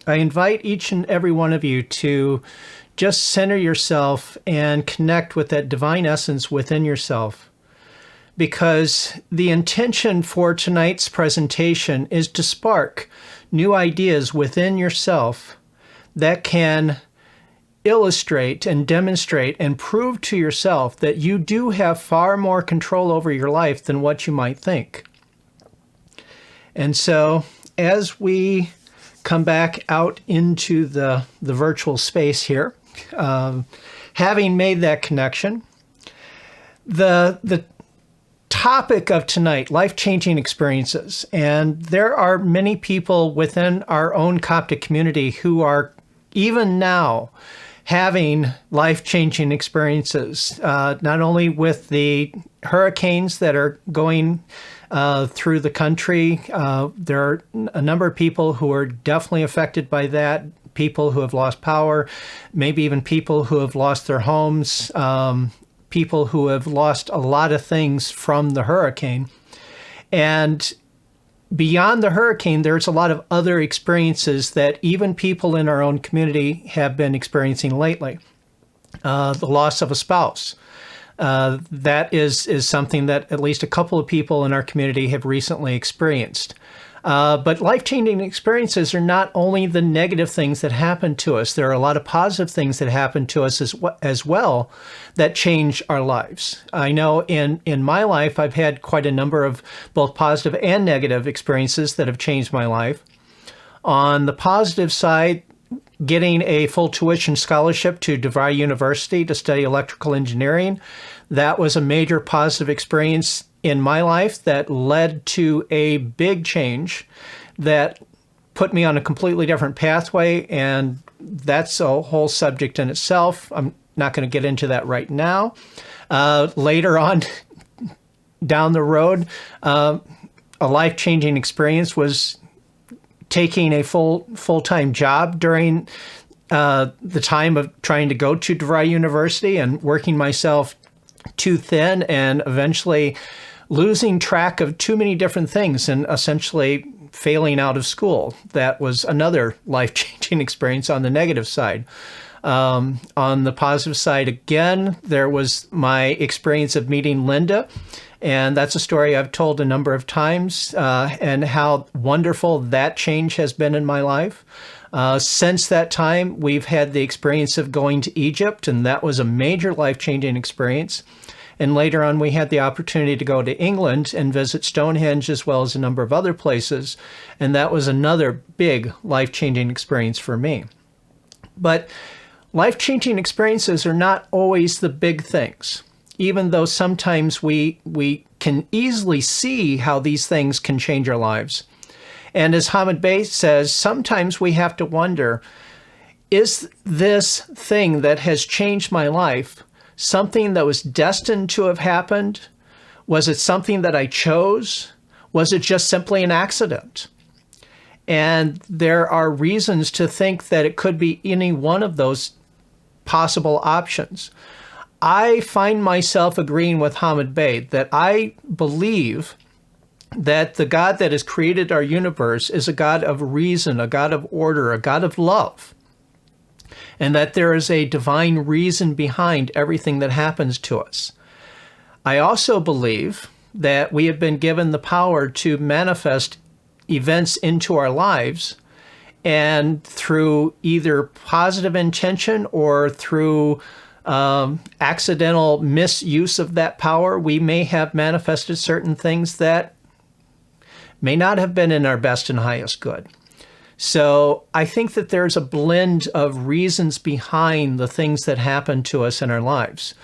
I invite each and every one of you to just center yourself and connect with that divine essence within yourself. Because the intention for tonight's presentation is to spark new ideas within yourself that can illustrate and demonstrate and prove to yourself that you do have far more control over your life than what you might think. And so as we come back out into the virtual space here, having made that connection, the topic of tonight, life-changing experiences, and there are many people within our own Coptic community who are even now having life-changing experiences, not only with the hurricanes that are going through the country. There are a number of people who are definitely affected by that, people who have lost power, maybe even people who have lost their homes, people who have lost a lot of things from the hurricane. And beyond the hurricane, there's a lot of other experiences that even people in our own community have been experiencing lately. The loss of a spouse. That is something that at least a couple of people in our community have recently experienced. But life-changing experiences are not only the negative things that happen to us. There are a lot of positive things that happen to us as well that change our lives. I know in my life, I've had quite a number of both positive and negative experiences that have changed my life. On the positive side, getting a full tuition scholarship to DeVry University to study electrical engineering, that was a major positive experience in my life that led to a big change that put me on a completely different pathway, and that's a whole subject in itself. I'm not going to get into that right now. Later on down the road, a life-changing experience was taking a full-time job during the time of trying to go to DeVry University and working myself too thin and eventually losing track of too many different things and essentially failing out of school. That was another life-changing experience on the negative side. On the positive side, again, there was my experience of meeting Linda. And that's a story I've told a number of times, and how wonderful that change has been in my life. Since that time, we've had the experience of going to Egypt, and that was a major life-changing experience. And later on, we had the opportunity to go to England and visit Stonehenge, as well as a number of other places. And that was another big life-changing experience for me. But life-changing experiences are not always the big things, even though sometimes we can easily see how these things can change our lives. And as Hamid Bey says, sometimes we have to wonder, is this thing that has changed my life something that was destined to have happened? Was it something that I chose? Was it just simply an accident? And there are reasons to think that it could be any one of those possible options. I find myself agreeing with Hamid Bey that I believe that the God that has created our universe is a God of reason, a God of order, a God of love, and that there is a divine reason behind everything that happens to us. I also believe that we have been given the power to manifest events into our lives, and through either positive intention or through accidental misuse of that power, we may have manifested certain things that may not have been in our best and highest good. So I think that there's a blend of reasons behind the things that happen to us in our lives.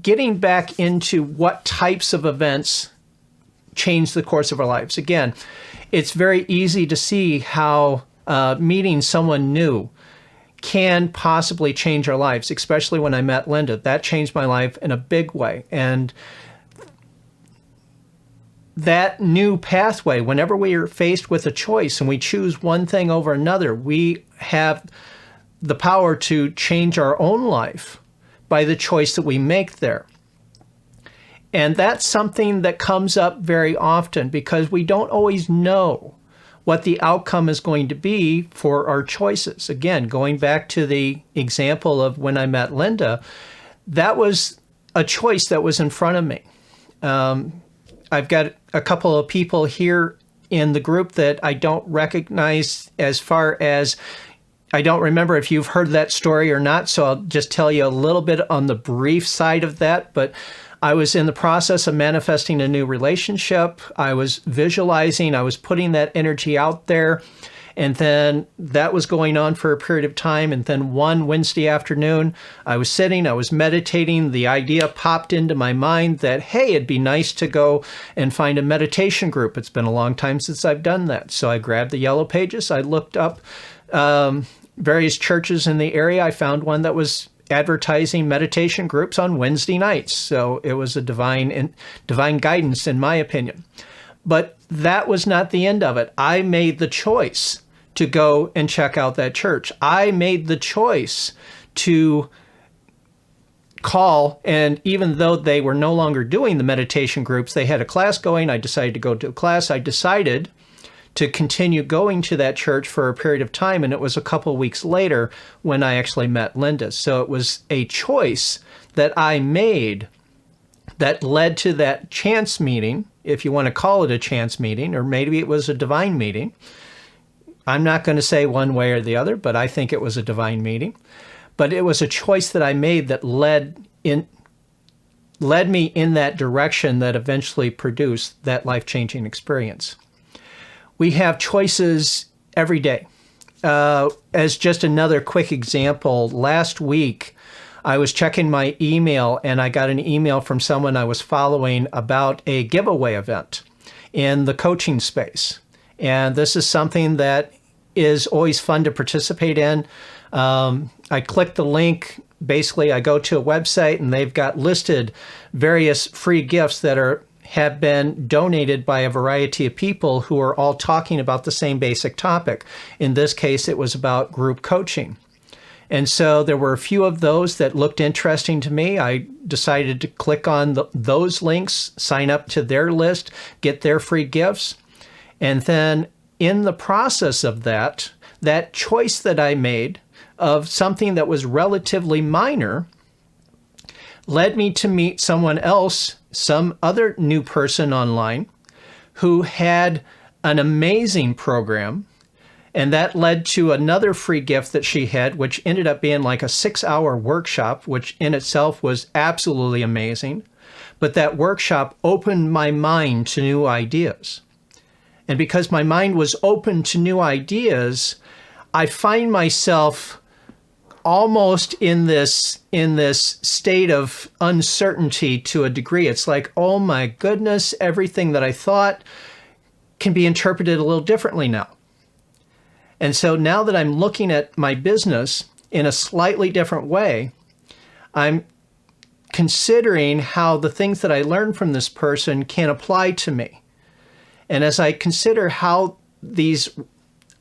Getting back into what types of events change the course of our lives. Again, it's very easy to see how meeting someone new can possibly change our lives, especially when I met Linda. That changed my life in a big way. And that new pathway, whenever we are faced with a choice and we choose one thing over another, we have the power to change our own life by the choice that we make there. And that's something that comes up very often because we don't always know what the outcome is going to be for our choices. Again, going back to the example of when I met Linda, that was a choice that was in front of me. I've got a couple of people here in the group that I don't recognize, as far as I don't remember if you've heard that story or not, so I'll just tell you a little bit on the brief side of that. But I was in the process of manifesting a new relationship. I was visualizing, I was putting that energy out there. And then that was going on for a period of time. And then one Wednesday afternoon, I was sitting, I was meditating. The idea popped into my mind that, hey, it'd be nice to go and find a meditation group. It's been a long time since I've done that. So I grabbed the yellow pages. I looked up various churches in the area. I found one that was advertising meditation groups on Wednesday nights. So it was a divine guidance, in my opinion. But that was not the end of it. I made the choice to go and check out that church. I made the choice to call, and even though they were no longer doing the meditation groups, they had a class going. I decided to go to a class. I decided to continue going to that church for a period of time, and it was a couple weeks later when I actually met Linda. So it was a choice that I made that led to that chance meeting, if you want to call it a chance meeting, or maybe it was a divine meeting. I'm not going to say one way or the other, but I think it was a divine meeting. But it was a choice that I made that led me in that direction that eventually produced that life-changing experience. We have choices every day. As just another quick example, last week, I was checking my email and I got an email from someone I was following about a giveaway event in the coaching space. And this is something that is always fun to participate in. I click the link. Basically, I go to a website and they've got listed various free gifts that have been donated by a variety of people who are all talking about the same basic topic. In this case, it was about group coaching. And so there were a few of those that looked interesting to me. I decided to click on those links, sign up to their list, get their free gifts. And then in the process of that choice that I made of something that was relatively minor led me to meet someone else, some other new person online who had an amazing program. And that led to another free gift that she had, which ended up being like a 6-hour workshop, which in itself was absolutely amazing. But that workshop opened my mind to new ideas. And because my mind was open to new ideas, I find myself almost in this state of uncertainty to a degree. It's like, oh my goodness, everything that I thought can be interpreted a little differently now. And so now that I'm looking at my business in a slightly different way, I'm considering how the things that I learned from this person can apply to me. And as I consider how these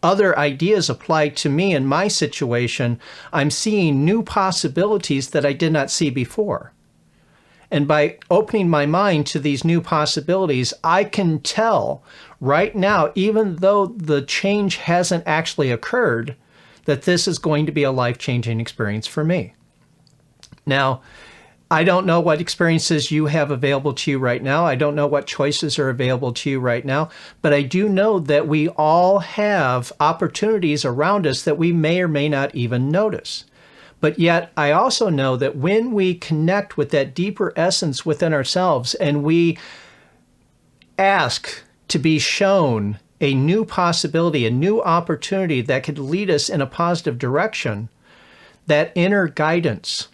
other ideas apply to me in my situation, I'm seeing new possibilities that I did not see before. And by opening my mind to these new possibilities, I can tell right now, even though the change hasn't actually occurred, that this is going to be a life-changing experience for me. Now, I don't know what experiences you have available to you right now. I don't know what choices are available to you right now, but I do know that we all have opportunities around us that we may or may not even notice. But yet, I also know that when we connect with that deeper essence within ourselves and we ask to be shown a new possibility, a new opportunity that could lead us in a positive direction, that inner guidance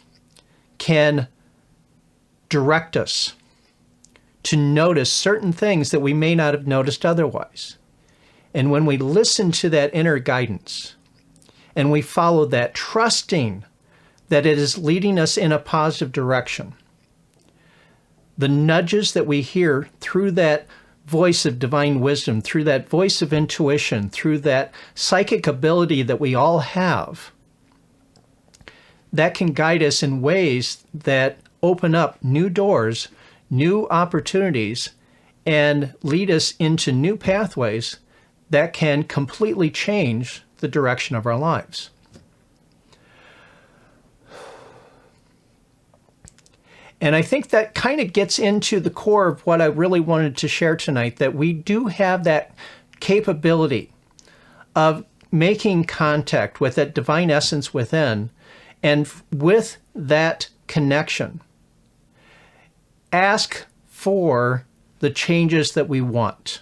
can direct us to notice certain things that we may not have noticed otherwise. And when we listen to that inner guidance and we follow that, trusting that it is leading us in a positive direction, the nudges that we hear through that voice of divine wisdom, through that voice of intuition, through that psychic ability that we all have, that can guide us in ways that open up new doors, new opportunities, and lead us into new pathways that can completely change the direction of our lives. And I think that kind of gets into the core of what I really wanted to share tonight, that we do have that capability of making contact with that divine essence within, and with that connection, ask for the changes that we want.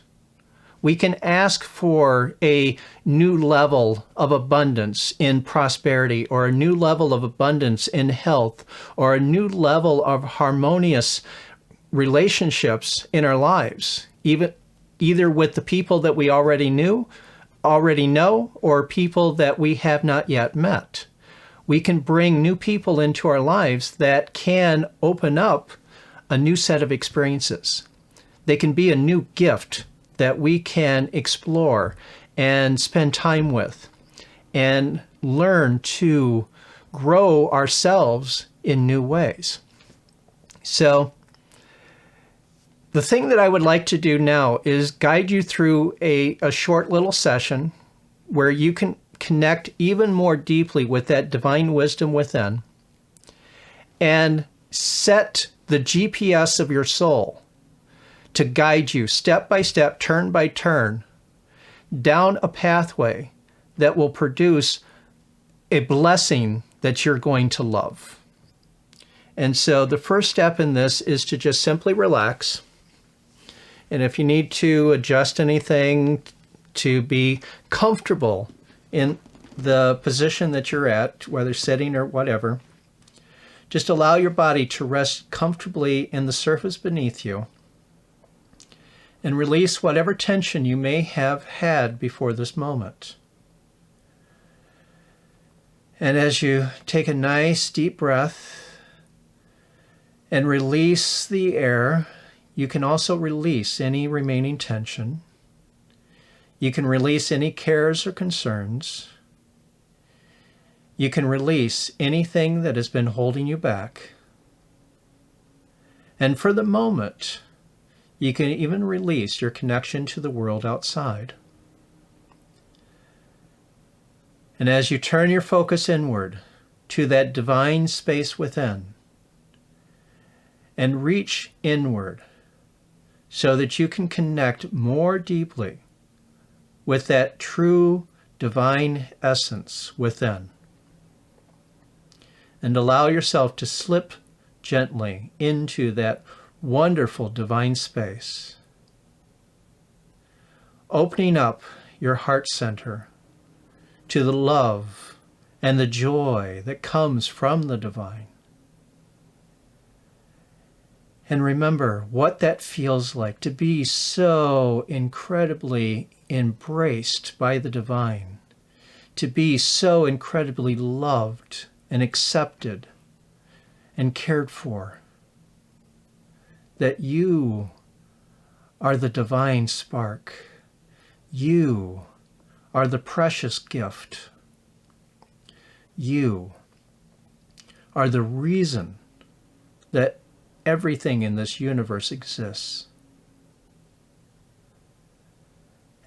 We can ask for a new level of abundance in prosperity, or a new level of abundance in health, or a new level of harmonious relationships in our lives, either with the people that we already know, or people that we have not yet met. We can bring new people into our lives that can open up a new set of experiences. They can be a new gift that we can explore and spend time with and learn to grow ourselves in new ways. So the thing that I would like to do now is guide you through a short little session where you can connect even more deeply with that divine wisdom within, and set the GPS of your soul to guide you step by step, turn by turn, down a pathway that will produce a blessing that you're going to love. And so the first step in this is to just simply relax. And if you need to adjust anything to be comfortable in the position that you're at, whether sitting or whatever, just allow your body to rest comfortably in the surface beneath you, and release whatever tension you may have had before this moment. And as you take a nice deep breath and release the air, you can also release any remaining tension. You can release any cares or concerns. You can release anything that has been holding you back. And for the moment, you can even release your connection to the world outside. And as you turn your focus inward to that divine space within, and reach inward so that you can connect more deeply with that true divine essence within, and allow yourself to slip gently into that wonderful divine space, opening up your heart center to the love and the joy that comes from the divine. And remember what that feels like to be so incredibly embraced by the divine, to be so incredibly loved and accepted and cared for, that you are the divine spark. You are the precious gift. You are the reason that everything in this universe exists.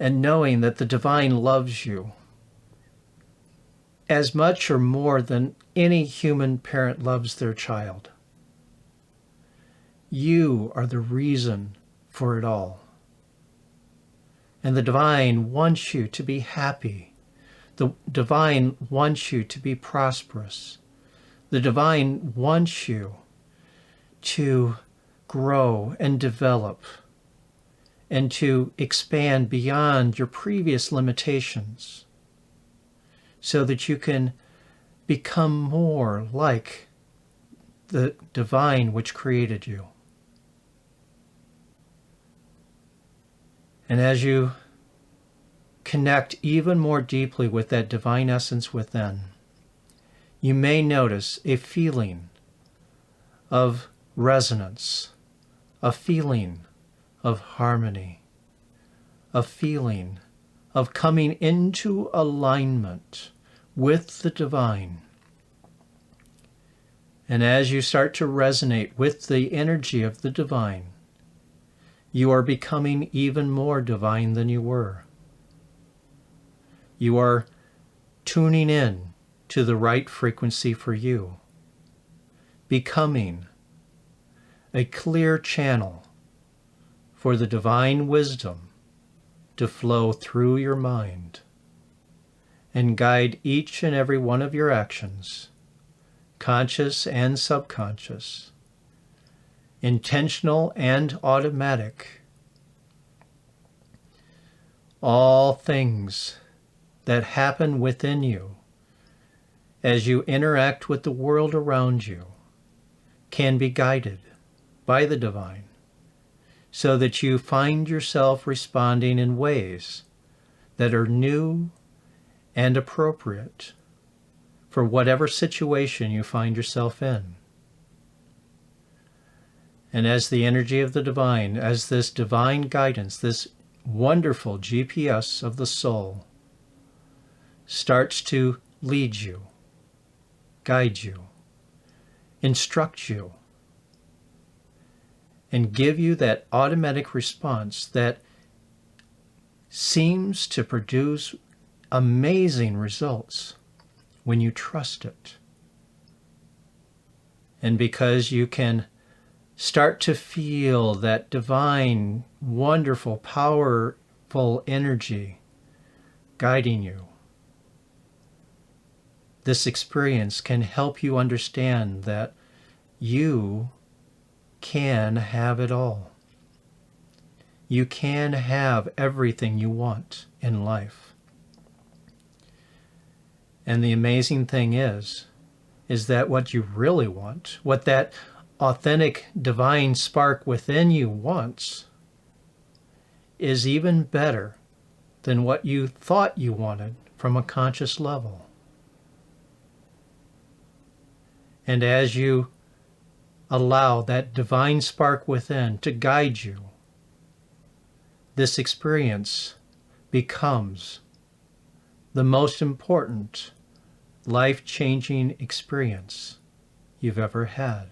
And knowing that the divine loves you as much or more than any human parent loves their child. You are the reason for it all. And the divine wants you to be happy. The divine wants you to be prosperous. The divine wants you to grow and develop and to expand beyond your previous limitations so that you can become more like the divine which created you. And as you connect even more deeply with that divine essence within, you may notice a feeling of resonance, a feeling of harmony, a feeling of coming into alignment with the divine. And as you start to resonate with the energy of the divine, you are becoming even more divine than you were. You are tuning in to the right frequency for you, becoming a clear channel for the divine wisdom to flow through your mind and guide each and every one of your actions, conscious and subconscious, intentional and automatic. All things that happen within you as you interact with the world around you can be guided by the divine, so that you find yourself responding in ways that are new and appropriate for whatever situation you find yourself in. And as the energy of the divine, as this divine guidance, this wonderful GPS of the soul starts to lead you, guide you, instruct you, and give you that automatic response that seems to produce amazing results when you trust it. And because you can start to feel that divine, wonderful, powerful energy guiding you, this experience can help you understand that you can have it all. You can have everything you want in life. And the amazing thing is that what you really want, what that authentic divine spark within you wants, is even better than what you thought you wanted from a conscious level. And as you allow that divine spark within to guide you, this experience becomes the most important, life-changing experience you've ever had.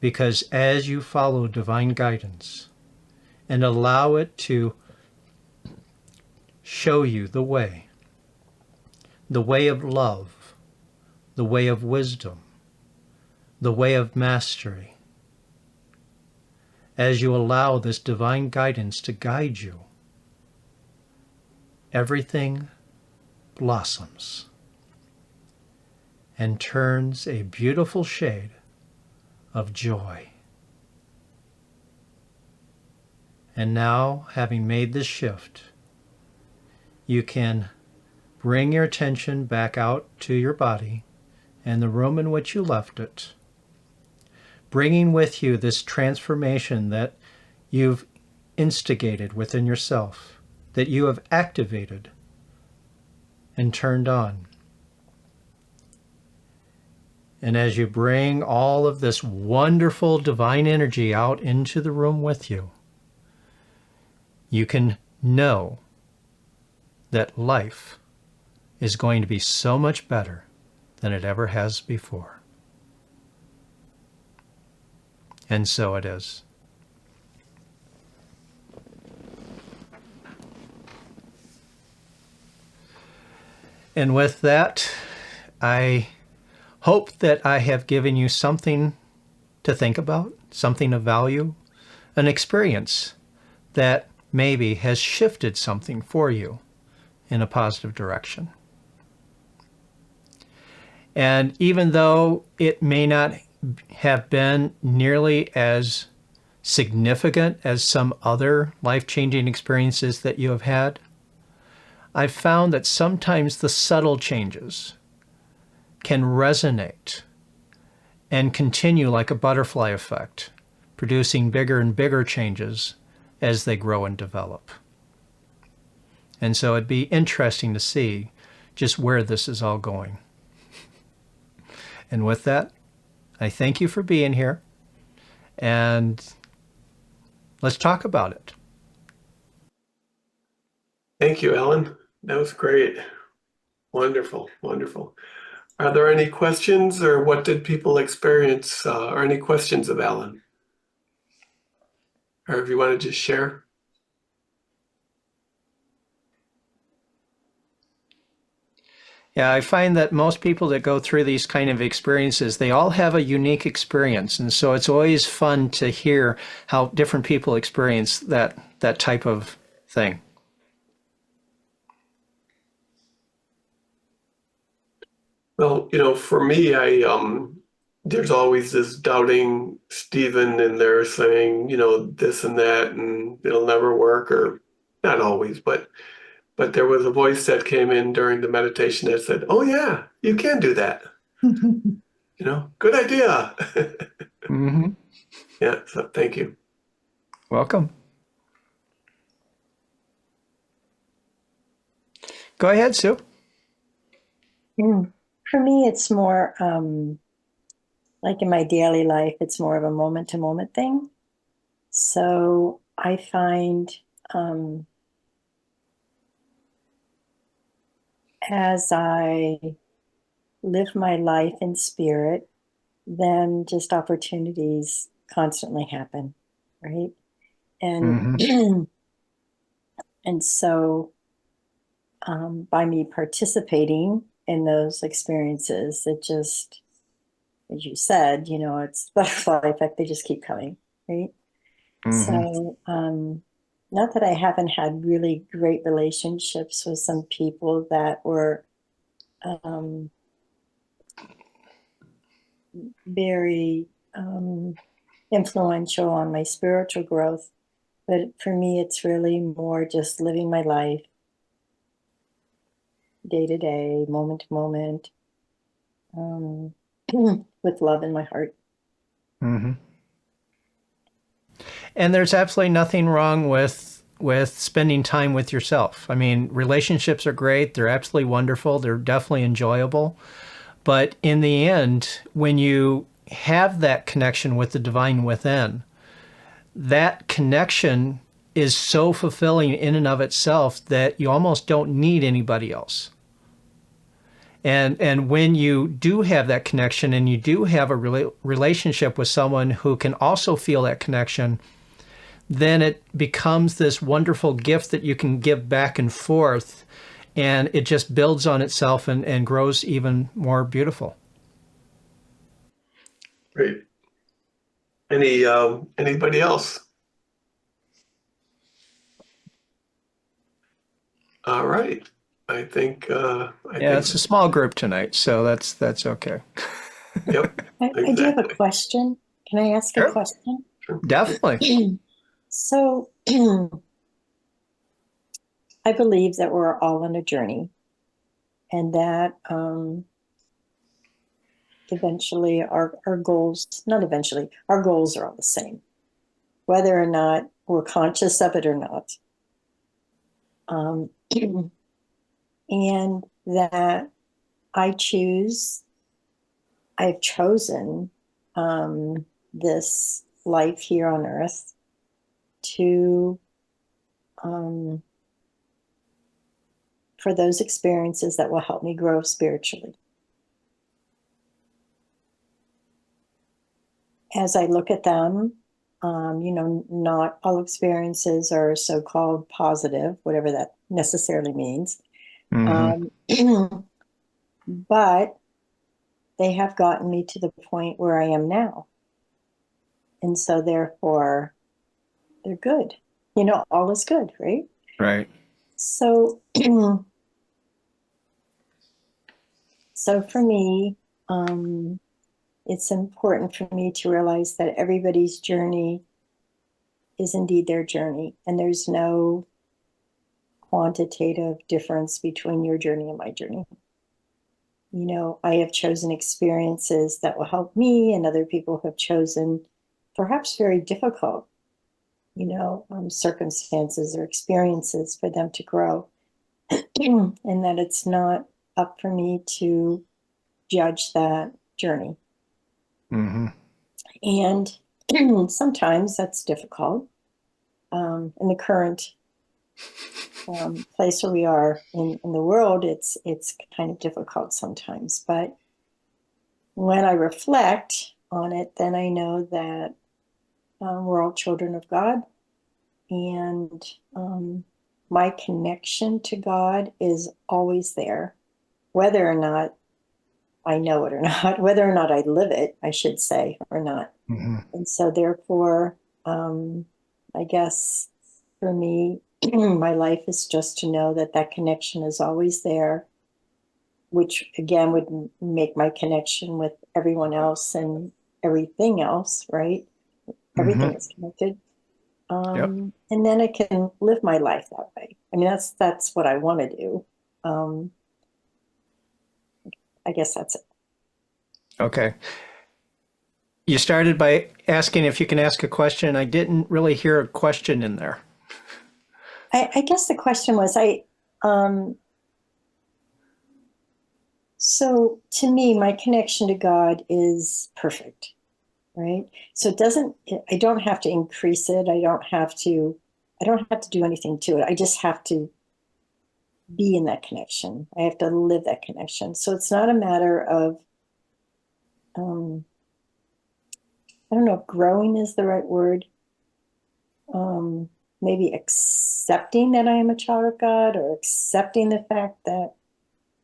Because as you follow divine guidance and allow it to show you the way of love, the way of wisdom, the way of mastery, as you allow this divine guidance to guide you, everything blossoms and turns a beautiful shade of joy. And now, having made this shift, you can bring your attention back out to your body and the room in which you left it, bringing with you this transformation that you've instigated within yourself, that you have activated and turned on. And as you bring all of this wonderful divine energy out into the room with you, you can know that life is going to be so much better than it ever has before. And so it is. And with that, I hope that I have given you something to think about, something of value, an experience that maybe has shifted something for you in a positive direction. And even though it may not have been nearly as significant as some other life-changing experiences that you have had, I've found that sometimes the subtle changes can resonate and continue like a butterfly effect, producing bigger and bigger changes as they grow and develop. And so it'd be interesting to see just where this is all going. And with that, I thank you for being here, and let's talk about it. Thank you, Ellen. That was great. Wonderful, wonderful. Are there any questions, or what did people experience, or any questions of Ellen? Or if you want to just share. Yeah, I find that most people that go through these kind of experiences, they all have a unique experience. And so it's always fun to hear how different people experience that type of thing. Well, for me, there's always this doubting Stephen in there saying, this and that, and it'll never work, or not always, but there was a voice that came in during the meditation that said, "Oh yeah, you can do that. Good idea." Hmm. Yeah, so thank you. Welcome. Go ahead, Sue. Mm. For me, it's more like in my daily life, it's more of a moment to moment thing. So I find um, as I live my life in spirit, then just opportunities constantly happen, right? And Hmm. and so by me participating in those experiences, it just, as you said, it's butterfly effect. They just keep coming, right? Hmm. So, not that I haven't had really great relationships with some people that were um, very influential on my spiritual growth, but for me, it's really more just living my life day to day, moment to moment, um, with love in my heart. Hmm. And there's absolutely nothing wrong with spending time with yourself. I mean, relationships are great. They're absolutely wonderful. They're definitely enjoyable. But in the end, when you have that connection with the divine within, that connection is so fulfilling in and of itself that you almost don't need anybody else. And when you do have that connection and you do have a relationship with someone who can also feel that connection, then it becomes this wonderful gift that you can give back and forth, and it just builds on itself and grows even more beautiful. Great. Anybody else? All right. I Yeah, think it's a small group tonight, so that's okay. yep, I do have a exactly. question. Can I ask a Sure. question? Sure. Definitely. So, I believe that we're all on a journey and that eventually our goals, not eventually, our goals are all the same, whether or not we're conscious of it or not. Um, and that I choose, I've chosen this life here on earth to, um, for those experiences that will help me grow spiritually. As I look at them, not all experiences are so called positive, whatever that necessarily means. Hmm. Um, but they have gotten me to the point where I am now. And so therefore, they're good. All is good, right? Right. So, so for me, um, it's important for me to realize that everybody's journey is indeed their journey, and there's no quantitative difference between your journey and my journey. I have chosen experiences that will help me, and other people have chosen perhaps very difficult, circumstances or experiences for them to grow. And that it's not up for me to judge that journey. Hmm. And sometimes that's difficult. In the current place where we are in the world, it's kind of difficult sometimes. But when I reflect on it, then I know that we're all children of God, and my connection to God is always there. whether or not I know it or not, whether or not I live it, I should say, or not. Mm-hmm. And so therefore, I guess for me, my life is just to know that that connection is always there, which again would make my connection with everyone else and everything else, right? Everything Mm-hmm. is connected. Yep. And then I can live my life that way. I mean, that's what I want to do. Um, I guess that's it. Okay. You started by asking if you can ask a question. I didn't really hear a question in there. I guess the question was, so to me, my connection to God is perfect, right? So it doesn't, I don't have to increase it. I don't have to do anything to it. I just have to be in that connection. I have to live that connection. So it's not a matter of, I don't know if growing is the right word. Maybe accepting that I am a child of God, or accepting the fact that,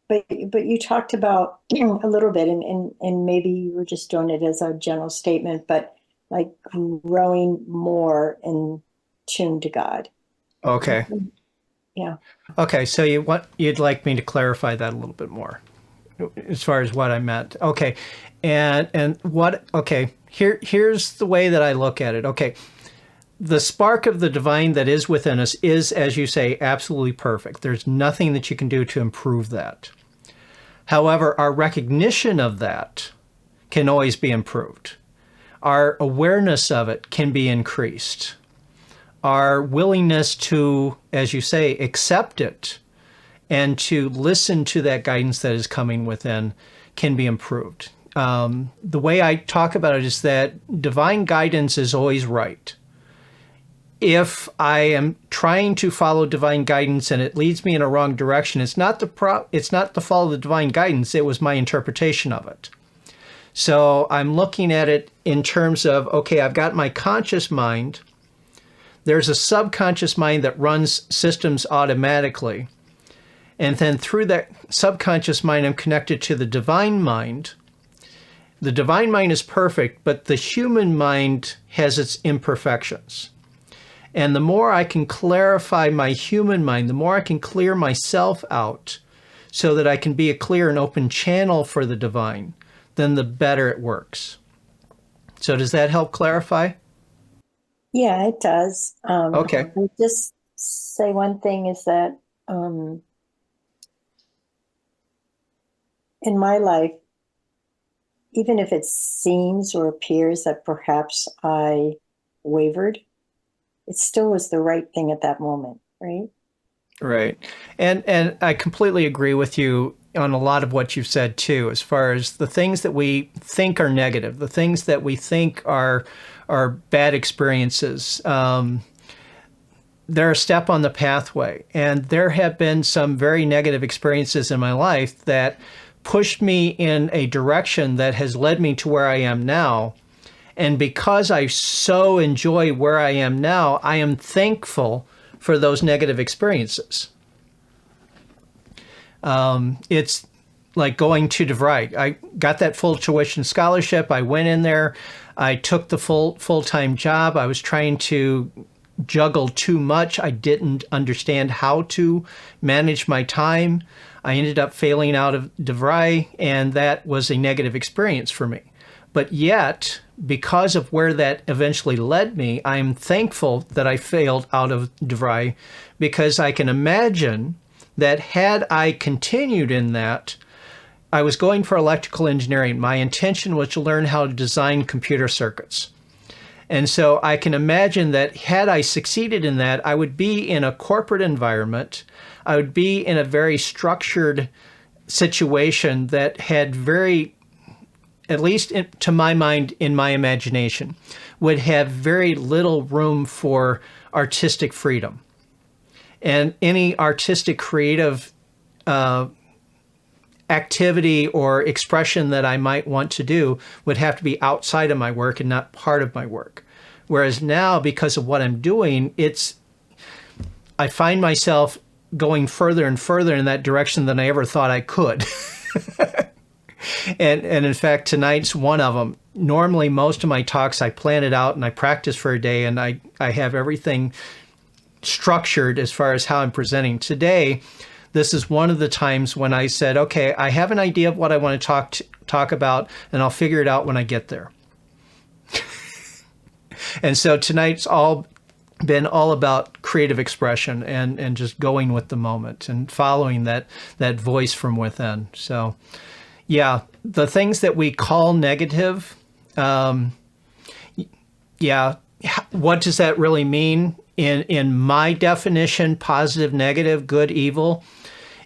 but you talked about a little bit, and maybe you were just doing it as a general statement, but like growing more in tune to God. Okay. Yeah. Okay. So you'd like me to clarify that a little bit more as far as what I meant. Okay. And what, okay, here's the way that I look at it. Okay. The spark of the divine that is within us is, as you say, absolutely perfect. There's nothing that you can do to improve that. However, our recognition of that can always be improved. Our awareness of it can be increased. Our willingness to, as you say, accept it and to listen to that guidance that is coming within can be improved. The way I talk about it is that divine guidance is always right. If I am trying to follow divine guidance and it leads me in a wrong direction, it's not the fault of the divine guidance, it was my interpretation of it. So I'm looking at it in terms of, okay, I've got my conscious mind. There's a subconscious mind that runs systems automatically. And then through that subconscious mind, I'm connected to the divine mind. The divine mind is perfect, but the human mind has its imperfections. And the more I can clarify my human mind, the more I can clear myself out so that I can be a clear and open channel for the divine, then the better it works. So does that help clarify? Yeah, it does. Okay. I'll just say one thing is that in my life, even if it seems or appears that perhaps I wavered, it still was the right thing at that moment, right? Right. And I completely agree with you on a lot of what you've said too, as far as the things that we think are negative, the things that we think are bad experiences. They're a step on the pathway. And there have been some very negative experiences in my life that pushed me in a direction that has led me to where I am now. And because I so enjoy where I am now, I am thankful for those negative experiences. It's like going to DeVry. I got that full tuition scholarship. I went in there. I took the full-time job. I was trying to juggle too much. I didn't understand how to manage my time. I ended up failing out of DeVry, and that was a negative experience for me. But yet, because of where that eventually led me, I'm thankful that I failed out of DeVry, because I can imagine that had I continued in that, I was going for electrical engineering. My intention was to learn how to design computer circuits. And so I can imagine that had I succeeded in that, I would be in a corporate environment. I would be in a very structured situation that had very, at least to my mind, in my imagination, would have very little room for artistic freedom. And any artistic, creative activity or expression that I might want to do would have to be outside of my work and not part of my work. Whereas now, because of what I'm doing, I find myself going further and further in that direction than I ever thought I could. And in fact, tonight's one of them. Normally, most of my talks, I plan it out and I practice for a day, and I have everything structured as far as how I'm presenting. Today, this is one of the times when I said, okay, I have an idea of what I want to talk about, and I'll figure it out when I get there. And so tonight's been all about creative expression and just going with the moment and following that voice from within. So yeah, the things that we call negative, yeah, what does that really mean? In my definition, positive, negative, good, evil,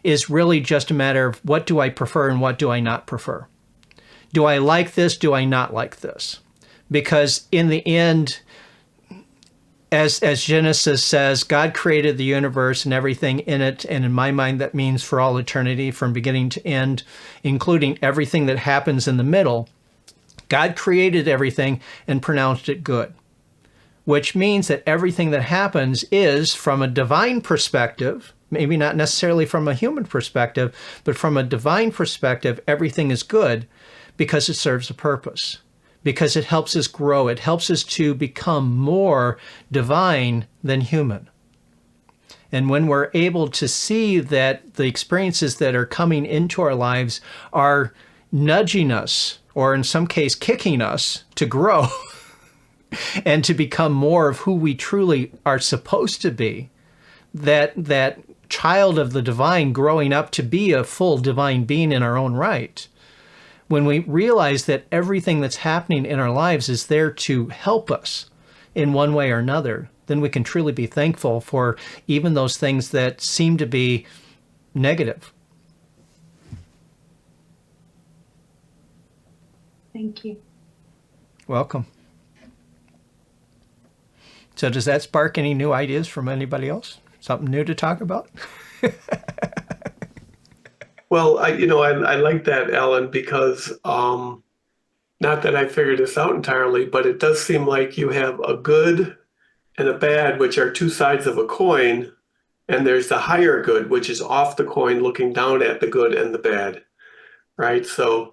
is really just a matter of what do I prefer and what do I not prefer. Do I like this? Do I not like this? Because in the end, as Genesis says, God created the universe and everything in it, and in my mind that means for all eternity, from beginning to end, including everything that happens in the middle. God created everything and pronounced it good, which means that everything that happens is, from a divine perspective, maybe not necessarily from a human perspective, but from a divine perspective, everything is good because it serves a purpose, because it helps us grow. It helps us to become more divine than human. And when we're able to see that the experiences that are coming into our lives are nudging us, or in some case kicking us to grow and to become more of who we truly are supposed to be, that child of the divine growing up to be a full divine being in our own right, when we realize that everything that's happening in our lives is there to help us in one way or another, then we can truly be thankful for even those things that seem to be negative. Thank you. Welcome. So does that spark any new ideas from anybody else? Something new to talk about? Well, I like that, Alan, because not that I figured this out entirely, but it does seem like you have a good and a bad, which are two sides of a coin, and there's the higher good, which is off the coin, looking down at the good and the bad, right? So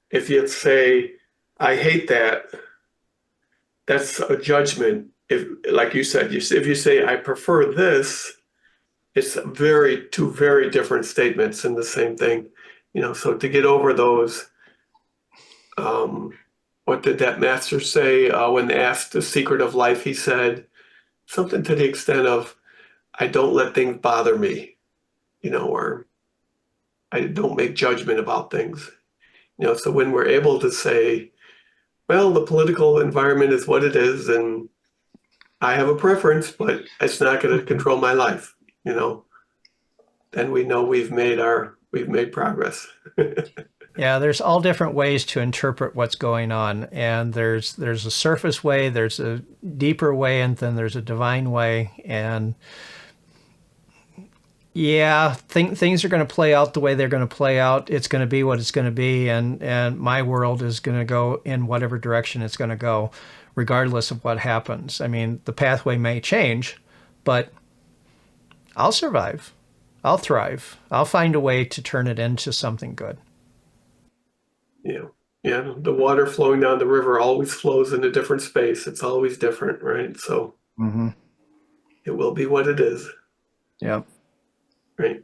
if you say, I hate that, that's a judgment. If, like you said, if you say, I prefer this, it's two very different statements in the same thing. So to get over those, what did that master say when asked the secret of life? He said something to the extent of, I don't let things bother me, or I don't make judgment about things. So when we're able to say, well, the political environment is what it is, and I have a preference, but it's not going to control my life, then we know we've made progress. Yeah, there's all different ways to interpret what's going on, and there's a surface way, there's a deeper way, and then there's a divine way. And yeah, things are going to play out the way they're going to play out. It's going to be what it's going to be, and my world is going to go in whatever direction it's going to go, regardless of what happens. I mean, the pathway may change, but I'll survive. I'll thrive. I'll find a way to turn it into something good. Yeah. The water flowing down the river always flows in a different space. It's always different, right? So It will be what it is. Yeah. Right.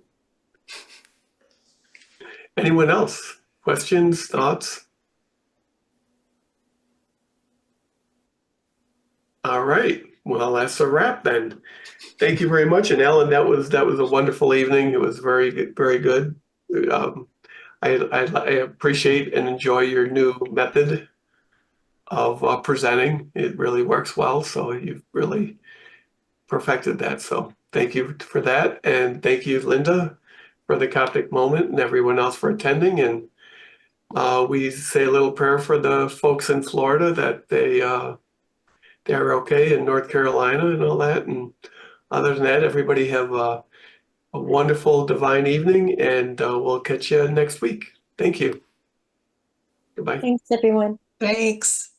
Anyone else? Questions, thoughts? All right. Well, that's a wrap then. Thank you very much. And Ellen, that was a wonderful evening. It was very good, very good. I appreciate and enjoy your new method of presenting. It really works well. So you've really perfected that. So thank you for that. And thank you, Linda, for the Coptic moment, and everyone else for attending. And we say a little prayer for the folks in Florida that they're okay, in North Carolina and all that. And other than that, everybody have a wonderful divine evening, and we'll catch you next week. Thank you. Goodbye. Thanks, everyone. Thanks.